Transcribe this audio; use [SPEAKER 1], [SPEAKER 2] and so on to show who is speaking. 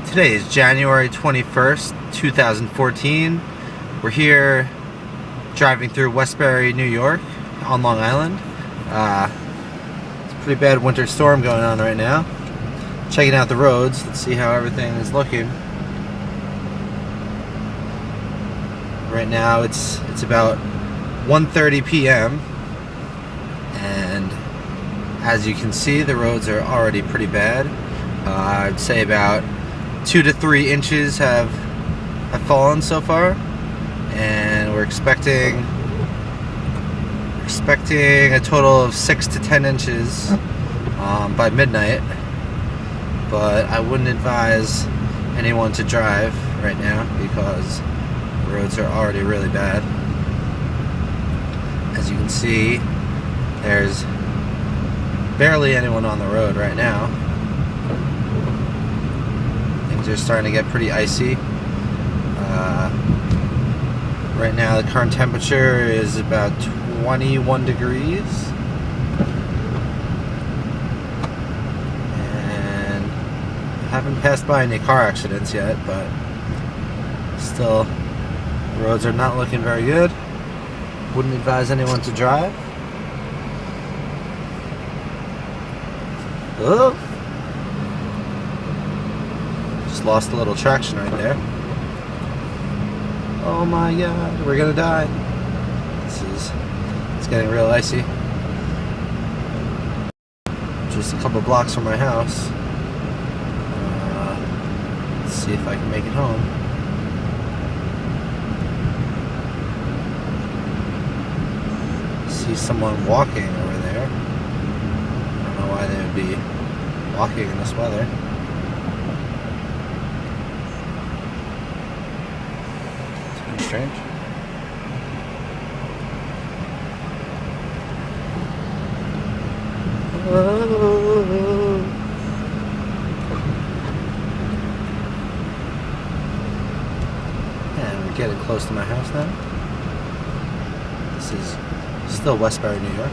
[SPEAKER 1] Today is January 21st, 2014. We're here driving through Westbury, New York on Long Island. It's a pretty bad winter storm going on right now. Checking out the roads. Let's see how everything is looking. Right now it's about 1:30 p.m. and as you can see, the roads are already pretty bad. I'd say about 2 to 3 inches have fallen so far, and we're expecting a total of 6 to 10 inches by midnight. But I wouldn't advise anyone to drive right now because the roads are already really bad. As you can see, there's barely anyone on the road right now. Things are starting to get pretty icy. Right now the current temperature is about 21 degrees. And I haven't passed by any car accidents yet, but still, the roads are not looking very good. Wouldn't advise anyone to drive. Oh! Just lost a little traction right there. Oh my god, we're gonna die. It's getting real icy. Just a couple blocks from my house. Let's see if I can make it home. See someone walking over there. I don't know why they would be walking in this weather. It's pretty strange. And we're getting close to my house now. This is still Westbury, New York.